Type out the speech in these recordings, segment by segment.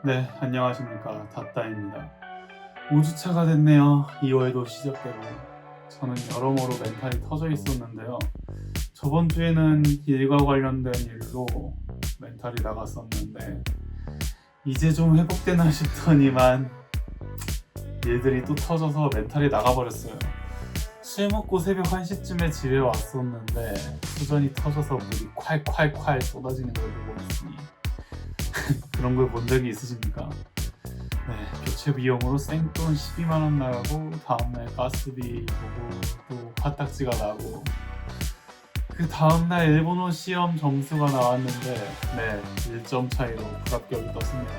네, 안녕하십니까. 닷다입니다. 5주차가 됐네요. 2월도 시작되고. 저는 여러모로 멘탈이 터져 있었는데요. 저번 주에는 일과 관련된 일로 멘탈이 나갔었는데, 이제 좀 회복되나 싶더니만 일들이 또 터져서 멘탈이 나가버렸어요. 술 먹고 새벽 1시쯤에 집에 왔었는데, 수전이 터져서 물이 콸콸콸 쏟아지는 걸 보고 있으니, 그런 걸 본 적이 있으십니까? 네, 교체 비용으로 생돈 12만 원 나가고 다음날 가스비 보고 또 화딱지가 나고 그 다음날 일본어 시험 점수가 나왔는데 네, 1점 차이로 불합격이 떴습니다.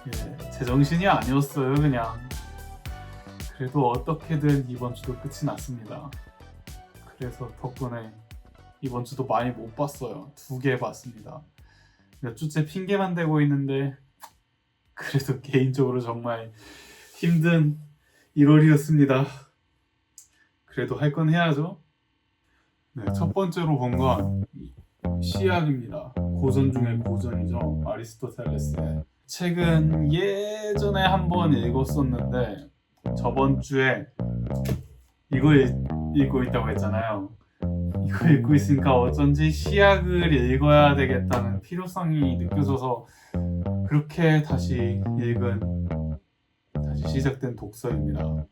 예, 제정신이 아니었어요 그냥. 그래도 어떻게든 이번 주도 끝이 났습니다. 그래서 덕분에 이번 주도 많이 못 봤어요. 2개 봤습니다. 몇 주째 핑계만 대고 있는데 그래도 개인적으로 정말 힘든 1월이었습니다. 그래도 할 건 해야죠. 네, 첫 번째로 본 건 시약입니다. 고전 중에 고전이죠. 아리스토텔레스의 책은 예전에 한번 읽었었는데 저번 주에 이걸 읽고 있다고 했잖아요. 이거 읽고 있으니까 어쩐지 시약을 읽어야 되겠다는 필요성이 느껴져서 그렇게 다시 시작된 독서입니다.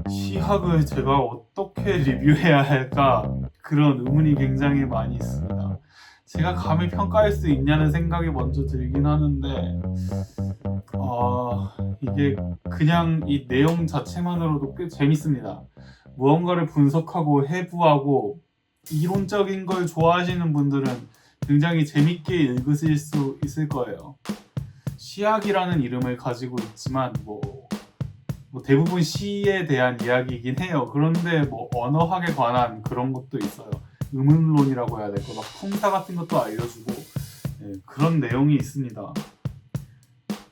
시학을 제가 어떻게 리뷰해야 할까 그런 의문이 굉장히 많이 있습니다. 제가 감히 평가할 수 있냐는 생각이 먼저 들긴 하는데 이게 그냥 이 내용 자체만으로도 꽤 재밌습니다. 무언가를 분석하고 해부하고 이론적인 걸 좋아하시는 분들은 굉장히 재밌게 읽으실 수 있을 거예요. 시학이라는 이름을 가지고 있지만 뭐 대부분 시에 대한 이야기이긴 해요. 그런데 뭐 언어학에 관한 그런 것도 있어요. 의문론이라고 해야 될까? 막 품사 같은 것도 알려주고 그런 내용이 있습니다.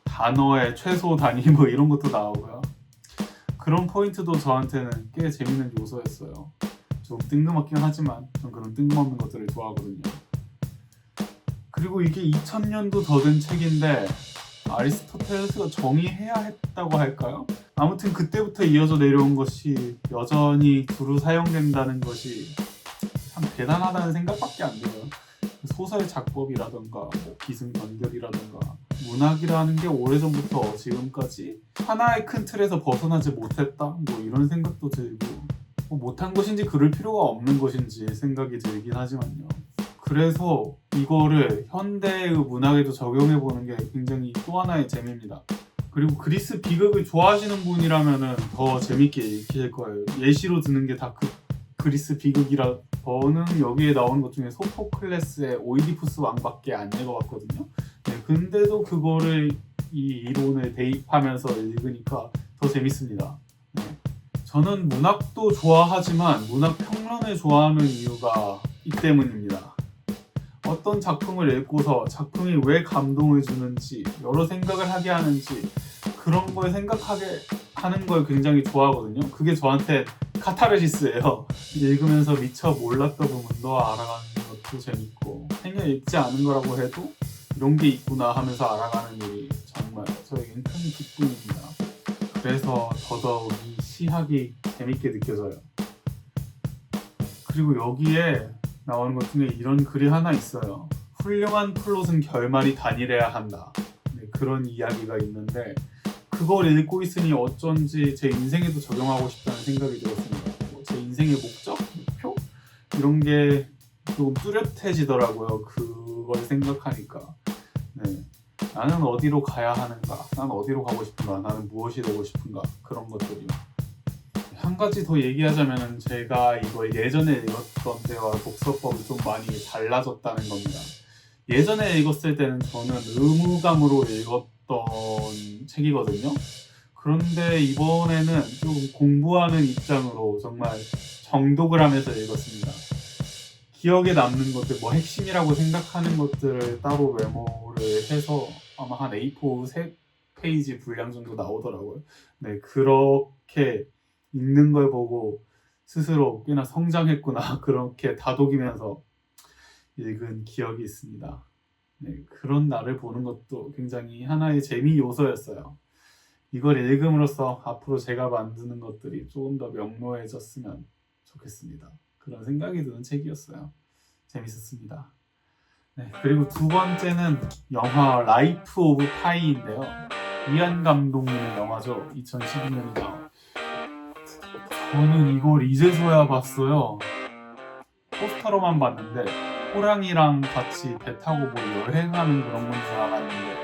단어의 최소 단위 뭐 이런 것도 나오고요. 그런 포인트도 저한테는 꽤 재밌는 요소였어요. 좀 뜬금없긴 하지만 전 그런 뜬금없는 것들을 좋아하거든요. 그리고 이게 2000년도 더 된 책인데 아리스토텔레스가 정의해야 했다고 할까요? 아무튼 그때부터 이어져 내려온 것이 여전히 두루 사용된다는 것이 참 대단하다는 생각밖에 안 들어요. 소설 작법이라던가 뭐 기승전결이라던가 문학이라는 게 오래전부터 지금까지 하나의 큰 틀에서 벗어나지 못했다 뭐 이런 생각도 들고 뭐 못한 것인지 그럴 필요가 없는 것인지 생각이 들긴 하지만요. 그래서 이거를 현대의 문학에도 적용해보는 게 굉장히 또 하나의 재미입니다. 그리고 그리스 비극을 좋아하시는 분이라면 더 재밌게 읽힐 거예요. 예시로 드는 게 다 그리스 비극이라 저는 여기에 나오는 것 중에 소포클레스의 오이디푸스 왕밖에 안 읽어봤거든요. 네, 근데도 그거를 이 이론을 대입하면서 읽으니까 더 재밌습니다. 네. 저는 문학도 좋아하지만 문학 평론을 좋아하는 이유가 이 때문입니다. 어떤 작품을 읽고서 작품이 왜 감동을 주는지 여러 생각을 하게 하는지 그런 걸 생각하게 하는 걸 굉장히 좋아하거든요. 그게 저한테 카타르시스예요. 읽으면서 미처 몰랐던 부분도 알아가는 것도 재밌고 생애 읽지 않은 거라고 해도 이런 게 있구나 하면서 알아가는 일이 정말 저에겐 큰 기쁨입니다. 그래서 더더욱 이 시학이 재밌게 느껴져요. 그리고 여기에 나오는 것 중에 이런 글이 하나 있어요. 훌륭한 플롯은 결말이 단일해야 한다. 네, 그런 이야기가 있는데 그걸 읽고 있으니 어쩐지 제 인생에도 적용하고 싶다는 생각이 들었습니다. 제 인생의 목적, 목표 이런 게 조금 뚜렷해지더라고요. 그걸 생각하니까. 네. 나는 어디로 가야 하는가? 난 어디로 가고 싶은가? 나는 무엇이 되고 싶은가? 그런 것들이요. 한 가지 더 얘기하자면 제가 이걸 예전에 읽었던 때와 독서법이 좀 많이 달라졌다는 겁니다. 예전에 읽었을 때는 저는 의무감으로 읽었던 책이거든요. 그런데 이번에는 좀 공부하는 입장으로 정말 정독을 하면서 읽었습니다. 기억에 남는 것들, 뭐 핵심이라고 생각하는 것들을 따로 메모를 해서 아마 한 A4 3페이지 분량 정도 나오더라고요. 네, 그렇게 읽는 걸 보고 스스로 꽤나 성장했구나 그렇게 다독이면서 읽은 기억이 있습니다. 네, 그런 나를 보는 것도 굉장히 하나의 재미 요소였어요. 이걸 읽음으로써 앞으로 제가 만드는 것들이 조금 더 명료해졌으면 좋겠습니다. 그런 생각이 드는 책이었어요. 재밌었습니다. 네, 그리고 두 번째는 영화 라이프 오브 파이인데요. 이안 감독님의 영화죠. 2012년에 나온. 저는 이걸 이제서야 봤어요. 포스터로만 봤는데 호랑이랑 같이 배 타고 뭐 여행하는 그런 건 줄 알았는데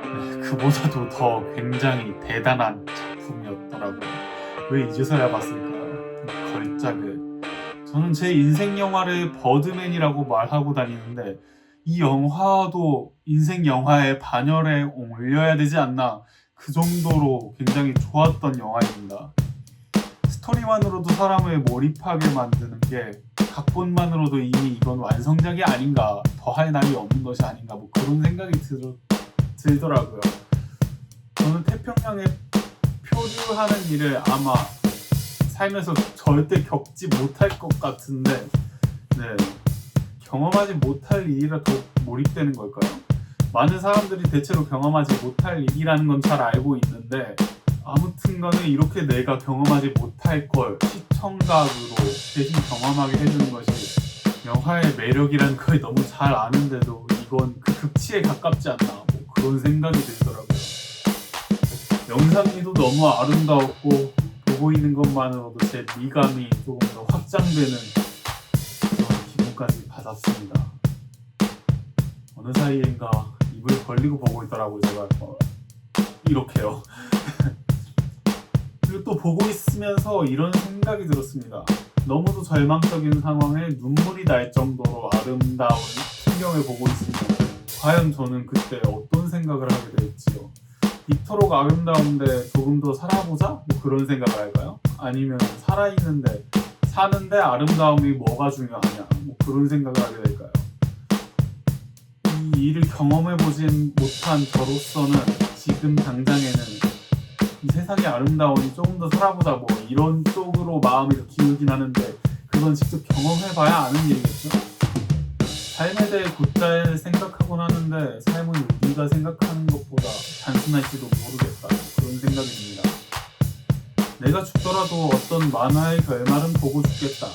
네, 그보다도 더 굉장히 대단한 작품이었더라고요. 왜 이제서야 봤을까요? 걸작을. 저는 제 인생 영화를 버드맨이라고 말하고 다니는데 이 영화도 인생 영화의 반열에 올려야 되지 않나, 그 정도로 굉장히 좋았던 영화입니다. 스토리만으로도 사람을 몰입하게 만드는 게 각본만으로도 이미 이건 완성작이 아닌가, 더할 나위 없는 것이 아닌가, 뭐 그런 생각이 들더라고요. 저는 태평양에 표류하는 일을 아마 살면서 절대 겪지 못할 것 같은데, 네, 경험하지 못할 일이라 더 몰입되는 걸까요? 많은 사람들이 대체로 경험하지 못할 일이라는 건 잘 알고 있는데 아무튼 간에 이렇게 내가 경험하지 못할 걸 시청각으로 대신 경험하게 해주는 것이 영화의 매력이란 걸 너무 잘 아는데도 이건 그 극치에 가깝지 않나, 뭐 그런 생각이 들더라고요. 영상미도 너무 아름다웠고 보고 있는 것만으로도 제 미감이 조금 더 확장되는 그런 기분까지 받았습니다. 어느 사이인가 입을 벌리고 보고 있더라고요. 제가 이렇게요. 그리고 또 보고 있으면서 이런 생각이 들었습니다. 너무도 절망적인 상황에 눈물이 날 정도로 아름다운 풍경을 보고 있으면 과연 저는 그때 어떤 생각을 하게 될지요. 이토록 아름다운데 조금 더 살아보자? 뭐 그런 생각을 할까요? 아니면 살아있는데 사는데 아름다움이 뭐가 중요하냐? 뭐 그런 생각을 하게 될까요? 이 일을 경험해보진 못한 저로서는 지금 당장에는 이 세상의 아름다움이 조금 더 살아보자, 뭐 이런 쪽으로 마음이 기울긴 하는데 그건 직접 경험해봐야 아는 일이겠죠. 삶에 대해 곧잘 생각하곤 하는데 삶은 우리가 생각하는 것보다 단순할지도 모르겠다, 그런 생각이 듭니다. 내가 죽더라도 어떤 만화의 결말은 보고 죽겠다,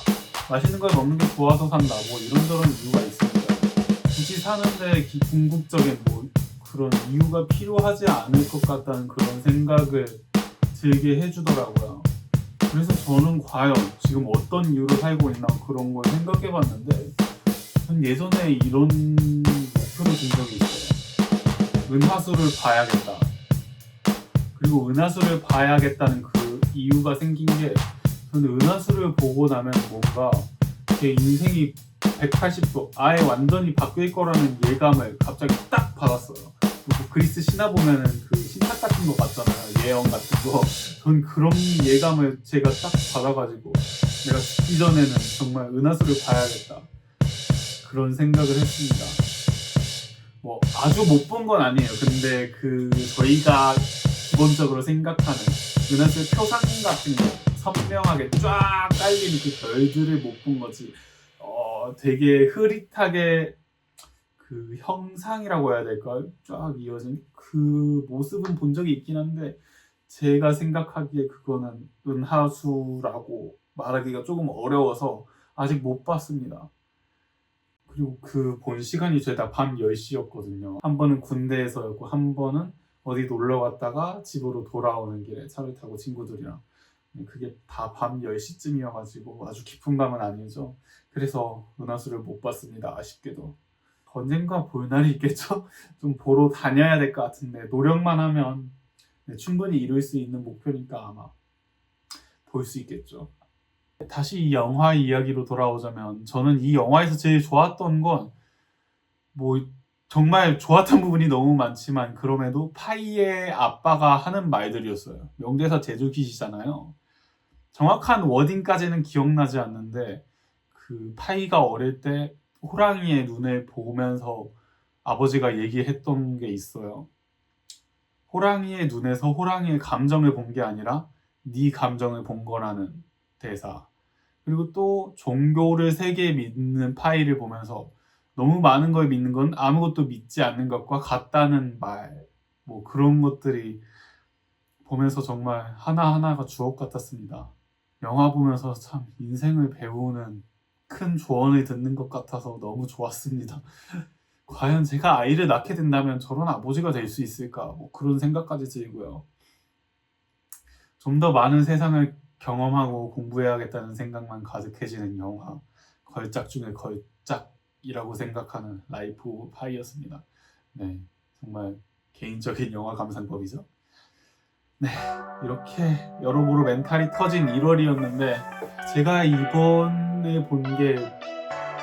맛있는 걸 먹는 게 좋아서 산다, 뭐 이런저런 이유가 있습니다. 굳이 사는데 궁극적인 뭐 그런 이유가 필요하지 않을 것 같다는 그런 생각을 들게 해주더라고요. 그래서 저는 과연 지금 어떤 이유로 살고 있나 그런 걸 생각해 봤는데 전 예전에 이런 목표를 준 적이 있어요. 은하수를 봐야겠다. 그리고 은하수를 봐야겠다는 그 이유가 생긴 게, 저는 은하수를 보고 나면 뭔가 제 인생이 180도 아예 완전히 바뀔 거라는 예감을 갑자기 딱 받았어요. 뭐 그리스 신화 보면은 그 신탁 같은 거 봤잖아요. 예언 같은 거. 전 그런 예감을 제가 딱 받아가지고 내가 죽기 전에는 정말 은하수를 봐야겠다, 그런 생각을 했습니다. 뭐 아주 못 본 건 아니에요. 근데 그 저희가 기본적으로 생각하는 은하수의 표상 같은 거 선명하게 쫙 깔린 그 별들을 못 본 거지. 되게 흐릿하게 그 형상이라고 해야 될까요? 쫙 이어진 그 모습은 본 적이 있긴 한데 제가 생각하기에 그거는 은하수라고 말하기가 조금 어려워서 아직 못 봤습니다. 그리고 그 본 시간이 죄다 밤 10시였거든요. 한 번은 군대에서였고 한 번은 어디 놀러 갔다가 집으로 돌아오는 길에 차를 타고 친구들이랑, 그게 다 밤 10시쯤이어가지고 아주 깊은 밤은 아니죠. 그래서 은하수를 못 봤습니다. 아쉽게도. 언젠가 볼 날이 있겠죠? 좀 보러 다녀야 될 것 같은데 노력만 하면 충분히 이룰 수 있는 목표니까 아마 볼 수 있겠죠. 다시 이 영화 이야기로 돌아오자면 저는 이 영화에서 제일 좋았던 건 뭐 정말 좋았던 부분이 너무 많지만 그럼에도 파이의 아빠가 하는 말들이었어요. 명대사 제조기시잖아요. 정확한 워딩까지는 기억나지 않는데 그 파이가 어릴 때 호랑이의 눈을 보면서 아버지가 얘기했던 게 있어요. 호랑이의 눈에서 호랑이의 감정을 본 게 아니라 네 감정을 본 거라는 대사. 그리고 또 종교를 세게 믿는 파이를 보면서 너무 많은 걸 믿는 건 아무것도 믿지 않는 것과 같다는 말, 뭐 그런 것들이 보면서 정말 하나하나가 주옥 같았습니다. 영화 보면서 참 인생을 배우는 큰 조언을 듣는 것 같아서 너무 좋았습니다. 과연 제가 아이를 낳게 된다면 저런 아버지가 될 수 있을까? 뭐 그런 생각까지 들고요. 좀 더 많은 세상을 경험하고 공부해야겠다는 생각만 가득해지는 영화. 걸작 중에 걸작이라고 생각하는 라이프 오브 파이였습니다. 네, 정말 개인적인 영화 감상법이죠. 네, 이렇게 여러모로 멘탈이 터진 1월이었는데 제가 이번에 본 게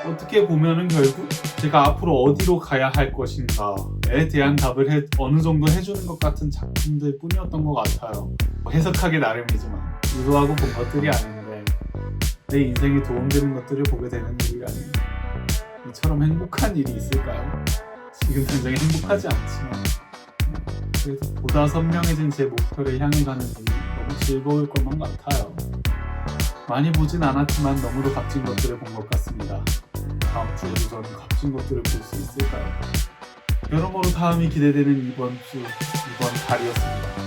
어떻게 보면은 결국 제가 앞으로 어디로 가야 할 것인가에 대한 답을 어느 정도 해주는 것 같은 작품들 뿐이었던 것 같아요. 해석하기 나름이지만 의도하고 본 것들이 아닌데 내 인생에 도움되는 것들을 보게 되는 일이 아닙니다. 이처럼 행복한 일이 있을까요? 지금 당장에 행복하지 않지만 그래도 보다 선명해진 제 목표를 향해 가는 일이 너무 즐거울 것만 같아요. 많이 보진 않았지만 너무도 값진 것들을 본 것 같습니다. 다음 주에도 저는 값진 것들을 볼 수 있을까요? 여러모로 다음이 기대되는 이번 달이었습니다.